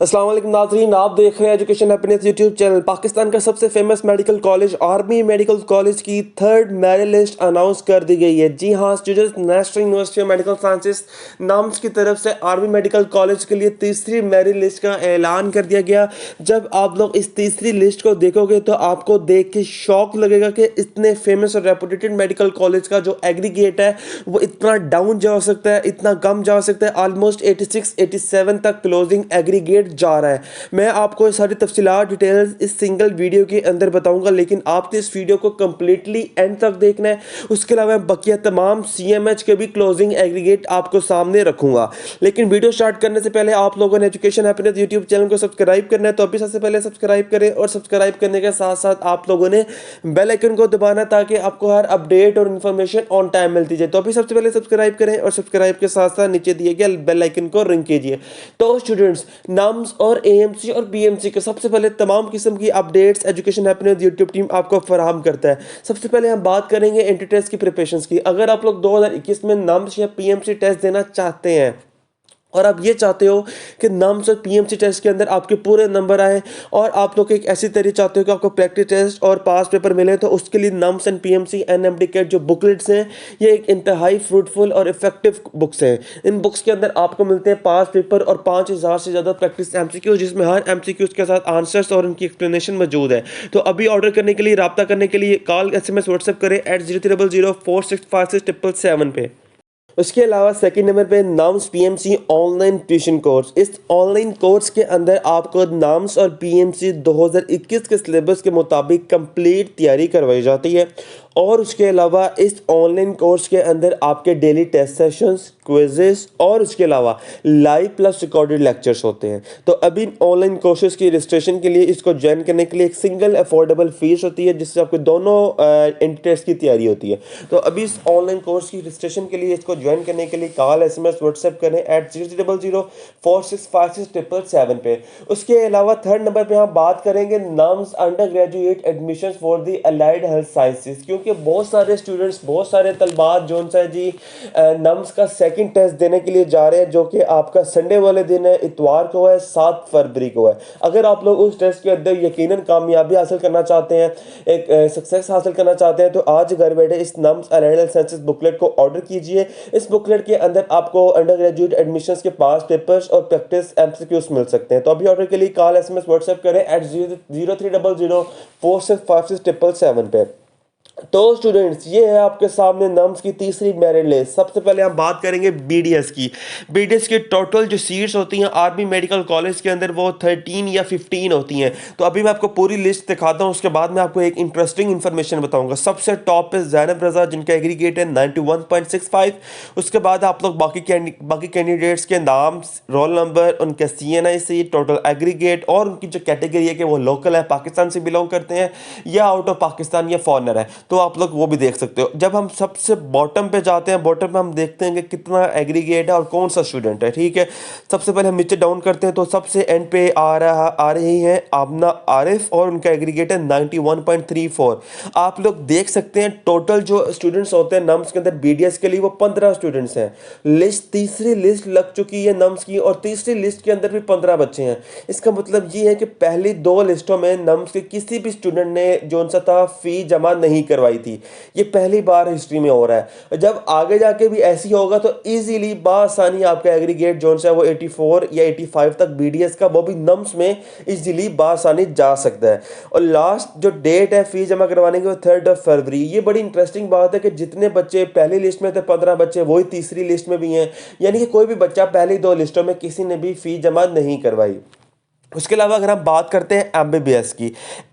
अस्सलाम वालेकुम नाज़रीन, आप देख रहे हैं education happiness YouTube channel. Pakistan का सबसे famous medical college army medical college की थर्ड मेरिट लिस्ट अनाउंस कर दी गई है। जी हाँ students, national university of medical sciences nums की तरफ से आर्मी मेडिकल कॉलेज के लिए तीसरी मेरिट लिस्ट का ऐलान कर दिया गया। जब आप लोग इस तीसरी लिस्ट को देखोगे तो आपको देख के शौक लगेगा कि इतने फेमस और रेपुटेड मेडिकल कॉलेज का जो एग्रीगेट है वो इतना डाउन जा सकता है, इतना कम जा सकता है। ऑलमोस्ट 86-87 तक क्लोजिंग एग्रीगेट जा रहा है। मैं आपको सारी तफसीलात डिटेल्स इस सिंगल वीडियो के अंदर बताऊंगा, लेकिन आपने इस वीडियो को कंप्लीटली एंड तक देखना है। उसके अलावा बकिया तमाम CMH के भी क्लोजिंग एग्रीगेट आपको सामने रखूंगा। लेकिन वीडियो स्टार्ट करने से पहले आप लोगों ने एजुकेशन हैप्पीनेस यूट्यूब चैनल को सब्सक्राइब करना है, तो अभी सबसे पहले सब्सक्राइब करें और सब्सक्राइब करने के साथ साथ आप लोगों ने बेल आइकन को दबाना ताकि आपको हर अपडेट और इन्फॉर्मेशन ऑन टाइम मिलती जाए। तो अभी सबसे पहले सब्सक्राइब करें और सब्सक्राइब के साथ साथ नीचे दिए गए बेल आइकन को रिंग कीजिए। तो स्टूडेंट्स, नम्स और AMC और PMC के सबसे पहले तमाम किस्म की updates education happiness YouTube team आपको फराहम करता है। सबसे पहले हम बात करेंगे एंट्री टेस्ट की प्रिपरेशंस की। अगर आप लोग 2021 में नम्स या PMC टेस्ट देना चाहते हैं और आप ये चाहते हो कि नम्स और PMC टेस्ट के अंदर आपके पूरे नंबर आए और आप लोग एक ऐसी तैयारी चाहते हो कि आपको प्रैक्टिस टेस्ट और पास पेपर मिले, तो उसके लिए नम्स एंड PMC NMDCAT जो बुकलेट्स हैं ये एक इंतहाई फ्रूटफुल और इफेक्टिव बुक्स हैं। इन बुक्स के अंदर आपको मिलते हैं पास पेपर और 5000 से ज़्यादा प्रैक्टिस MCQ, जिसमें हर MCQ के साथ आंसर्स और उनकी एक्सप्लेनेशन मौजूद है। तो अभी ऑर्डर करने के लिए, रब्ता करने के लिए कॉल SMS व्हाट्सएप करें @0300465677 पे। उसके अलावा सेकंड नंबर पे NUMS-PMC ऑनलाइन ट्यूशन कोर्स। इस ऑनलाइन कोर्स के अंदर आपको NUMS और PMC 2021 के सिलेबस के मुताबिक कंप्लीट तैयारी करवाई जाती है और उसके अलावा इस ऑनलाइन कोर्स के अंदर आपके डेली टेस्ट सेशंस, क्विजेस और उसके अलावा लाइव प्लस रिकॉर्डेड लेक्चर्स होते हैं। तो अभी ऑनलाइन कोर्सेज की रजिस्ट्रेशन के लिए, इसको ज्वाइन करने के लिए एक सिंगल अफोर्डेबल फीस होती है जिससे आपको दोनों एंट्री टेस्ट की तैयारी होती है। तो अभी इस ऑनलाइन कोर्स की रजिस्ट्रेशन के लिए, इसको ज्वाइन करने के लिए कॉल SMS व्हाट्सएप करें @00465677 पे। उसके अलावा थर्ड नंबर पे हम बात करेंगे nums under graduate admission for the allied health sciences, क्योंकि बहुत सारे स्टूडेंट्स, बहुत सारे तलबात जो है जी नम्स का सेकंड टेस्ट देने के लिए जा रहे हैं, जो कि आपका संडे वाले दिन है, इतवार को है, 7 फरवरी को है। अगर आप लोग उस टेस्ट के अंदर यकीनन कामयाबी हासिल करना चाहते हैं, एक सक्सेस हासिल करना चाहते हैं, तो आज घर बैठे इस nums allied health sciences booklet को ऑर्डर कीजिए। इस बुकलेट के अंदर आपको अंडर ग्रेजुएट एडमिशंस के पास पेपर्स और प्रैक्टिस MCQs मिल सकते हैं। तो अभी ऑर्डर के लिए कॉल SMS व्हाट्सएप करें @0300465677 पे। तो स्टूडेंट्स, ये है आपके सामने नम्स की तीसरी मेरिट लिस्ट। सबसे पहले हम बात करेंगे BDS की। BDS की टोटल जो सीट्स होती हैं आर्मी मेडिकल कॉलेज के अंदर वो 13 या 15 होती हैं। तो अभी मैं आपको पूरी लिस्ट दिखाता हूँ, उसके बाद मैं आपको एक इंटरेस्टिंग इन्फॉर्मेशन बताऊंगा। सबसे टॉप पे ज़ैनब रज़ा, जिनका एग्रीगेट है 91.65। उसके बाद आप लोग बाकी कैंडिडेट्स के नाम, रोल नंबर, उनके CNIC, टोटल एग्रीगेट और उनकी जो कैटेगरी है कि वो लोकल है, पाकिस्तान से बिलोंग करते हैं या आउट ऑफ पाकिस्तान या फॉरनर है, तो आप लोग वो भी देख सकते हो। जब हम सबसे बॉटम पे जाते हैं, बॉटम पे हम देखते हैं कि कितना एग्रीगेट है और कौन सा स्टूडेंट है। ठीक है, सबसे पहले हम नीचे डाउन करते हैं तो सबसे एंड पे आ रही है आमना आरिफ और उनका एग्रीगेट है 91.34। आप लोग देख सकते हैं टोटल जो स्टूडेंट्स होते हैं नम्स के अंदर BDS के लिए वो 15 स्टूडेंट्स हैं। तीसरी लिस्ट लग चुकी है नम्स की और तीसरी लिस्ट के अंदर भी 15 बच्चे हैं। इसका मतलब ये है कि पहली 2 लिस्टों में नम्स के किसी भी स्टूडेंट ने जो सा था फी जमा नहीं करवाई थी। ये पहली बार हिस्ट्री में हो रहा है। जब आगे जाके भी ऐसी होगा तो इजीली बासानी आपका एग्रीगेट जो है वो 84 या 85 तक BDS का, वो भी नम्स में इजीली बासानी जा सकता है। और लास्ट जो डेट है फीस जमा करवाने की वो 3 फरवरी। ये बड़ी इंटरेस्टिंग बात है कि जितने बच्चे पहली लिस्ट में थे 15 बच्चे वही तीसरी लिस्ट में भी हैं, यानी कि कोई भी बच्चा पहली 2 लिस्टों में किसी ने भी फीस जमा नहीं करवाई। उसके अलावा अगर हम बात करते हैं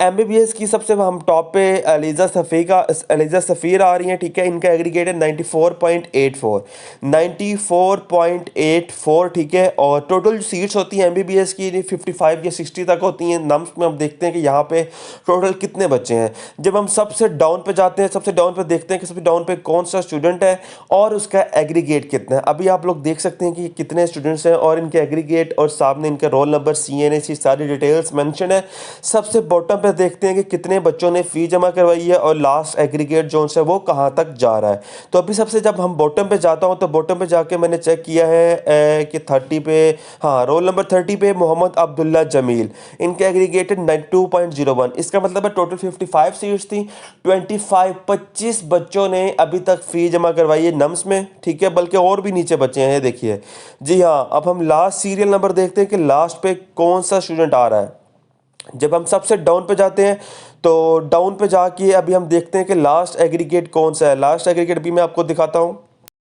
MBBS की सबसे हम टॉप पे अलीजा सफ़ीर आ रही हैं। ठीक है, इनका एग्रीगेट है 94.84। ठीक है, और टोटल जो सीट्स होती हैं MBBS की 55 या 60 तक होती हैं। नम्स में हम देखते हैं कि यहाँ पे टोटल कितने बच्चे हैं। जब हम सबसे डाउन पे जाते हैं, सबसे डाउन पे देखते हैं कि सबसे डाउन पे कौन सा स्टूडेंट है और उसका एग्रीगेट कितना है। अभी आप लोग देख सकते हैं कि कितने स्टूडेंट्स हैं और इनके एग्रीगेट और सामने इनका रोल नंबर, CNIC इसकी सारी डिटेल्स मेंशन है। सबसे बॉटम पे देखते हैं कि कितने बच्चों ने फ़ी जमा करवाई है और लास्ट एग्रीगेट जो है वो कहाँ तक जा रहा है। तो अभी सबसे जब हम बॉटम पे जाता हूँ तो बॉटम पे जाके मैंने चेक किया है कि 30 पे, हाँ, रोल नंबर 30 पे मोहम्मद अब्दुल्ला जमील, इनके एग्रीगेटेड 92.01। इसका मतलब है टोटल 55 सीट्स थी, 25 बच्चों ने अभी तक फ़ी जमा करवाई है नम्स में, ठीक है, बल्कि और भी नीचे बच्चे हैं, देखिए। जी हाँ, अब हम लास्ट सीरियल नंबर देखते हैं कि लास्ट पे कौन सा स्टूडेंट आ रहा है। जब हम सबसे डाउन पे जाते हैं तो डाउन पे जाके अभी हम देखते हैं कि लास्ट एग्रीगेट कौन सा है। लास्ट एग्रीगेट भी मैं आपको दिखाता हूँ।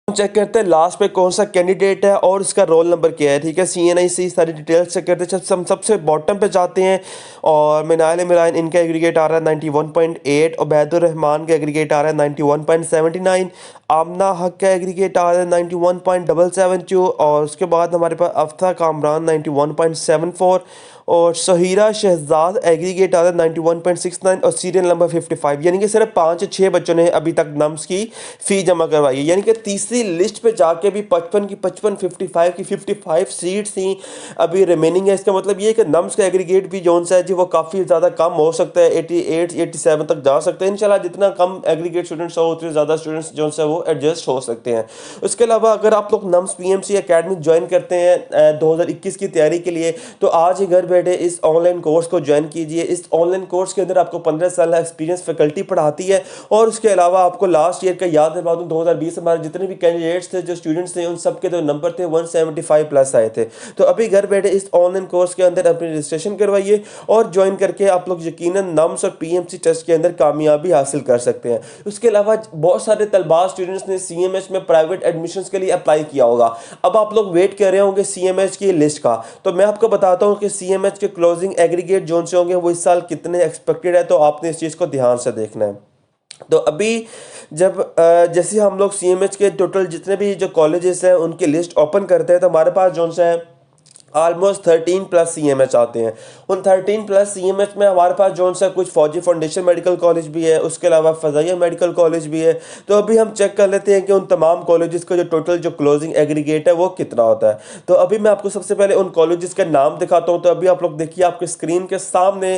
चेक करते हैं लास्ट पे कौन सा कैंडिडेट है और इसका रोल नंबर क्या है, ठीक है। CNIC सारी डिटेल्स चेक करते हैं। हम सबसे बॉटम पे जाते हैं और मिनाल मिलान, इनका एग्रीगेट आ रहा है 91.8, उबैदुर रहमान का एग्रीगेट आ रहा है 91.79, आमना हक का एग्रीगेट आ रहा है 91.772 और उसके बाद हमारे पास अफ्ता कामरान 91.74 और सहीरा शहजाद एग्रीगेट आ रहा है 91.69 और सीरियल नंबर 55। यानी कि सिर्फ 5 या 6 बच्चों ने अभी तक नम्स की फ़ी जमा करवाई है। यानी कि तीसरी लिस्ट पे जाके भी 55 की 55, 55 की 55 सीट्स ही अभी रिमेनिंग है। इसका मतलब ये है कि नम्स का एग्रीगेट भी जोन सा है जी वो काफ़ी ज़्यादा कम हो सकता है, 88, 87 तक जा सकते हैं। इंशाल्लाह जितना कम एग्रीगेट स्टूडेंट्स हो उतने ज़्यादा स्टूडेंट्स जो है वो एडजस्ट हो सकते हैं। उसके अलावा अगर आप लोग नम्स PMC अकेडमी ज्वाइन करते हैं 2021 की तैयारी के लिए तो आज ही घर बैठे इस ऑनलाइन कोर्स को ज्वाइन कीजिए। इस ऑनलाइन कोर्स के अंदर आपको 15 साल एक्सपीरियंस फैकल्टी पढ़ाती है और उसके अलावा आपको लास्ट ईयर का याद दिलवा दूं, 2020 हमारे जितने भी कैंडिडेट्स थे, जो स्टूडेंट्स थे, उन सब के जो नंबर थे 175 प्लस आए थे। तो अभी घर बैठे इस ऑनलाइन कोर्स के अंदर अपनी रजिस्ट्रेशन करवाइए और ज्वाइन करके आप लोग यकीनन नम्स और PMC टेस्ट के अंदर कामयाबी हासिल कर सकते हैं। उसके अलावा बहुत सारे तलबा स्टूडेंट्स ने CMH में प्राइवेट एडमिशन्स के लिए अप्लाई किया होगा। अब आप लोग वेट कर रहे होंगे CMH की लिस्ट का, तो मैं आपको बताता हूँ कि CMH के क्लोजिंग एग्रीगेट जोन से होंगे वो इस साल कितने एक्सपेक्टेड है, तो आपने इस चीज़ को ध्यान से देखना है। तो अभी जब जैसे हम लोग CMH के टोटल जितने भी जो कॉलेजेस हैं उनकी लिस्ट ओपन करते हैं तो हमारे पास जोन से है ऑलमोस्ट 13 प्लस CMH आते हैं। उन 13 प्लस CMH में हमारे पास जोन सा कुछ फौजी फाउंडेशन मेडिकल कॉलेज भी है, उसके अलावा फ़ज़ाइया मेडिकल कॉलेज भी है। तो अभी हम चेक कर लेते हैं कि उन तमाम कॉलेजेस का जो टोटल जो क्लोजिंग एग्रीगेट है वो कितना होता है। तो अभी मैं आपको सबसे पहले उन कॉलेजेस के नाम दिखाता हूँ। तो अभी आप लोग देखिए आपके स्क्रीन के सामने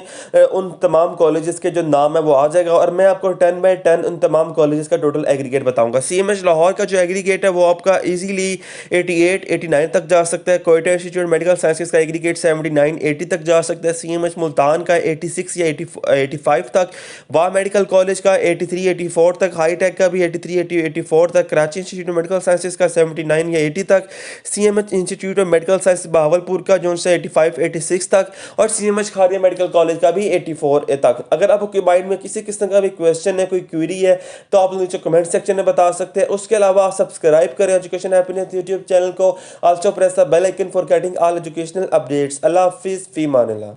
उन तमाम कॉलेजेस के जो नाम है वो आ जाएगा और मैं आपको 10 बाई 10 उन तमाम कॉलेजेस का टोटल एग्रीगेट बताऊँगा। CMH लाहौर का जो एग्रीगेट है वो आपका ईजीली 88, 89 तक जा सकता है। कोयटा इंस्टीट्यूट मेडिकल साइंसेज का एग्रीगेट 79, 80 तक जा सकता है। CMH मुल्तान का 86 या 85 तक, वाह मेडिकल कॉलेज का 83, 84 तक, हाई टेक का भी 83, 84 तक, कराची इंस्टीट्यूट मेडिकल साइंसेज का 79 या 80 तक, CMH institute of medical science Bahawalpur का जो से 85, 86 तक और CMH खारिया मेडिकल कॉलेज का भी 84 तक। अगर आपके माइंड में किसी किस्म का भी क्वेश्चन है, कोई क्वेरी है, तो आप नीचे कमेंट सेक्शन में बता सकते हैं। उसके अलावा आप सब्सक्राइब करें एजुकेशन हैप्पीनेस यूट्यूब चैनल को। Also press the bell icon for getting all educational updates. अल्लाह हाफिज़, फी मानिल्लाह।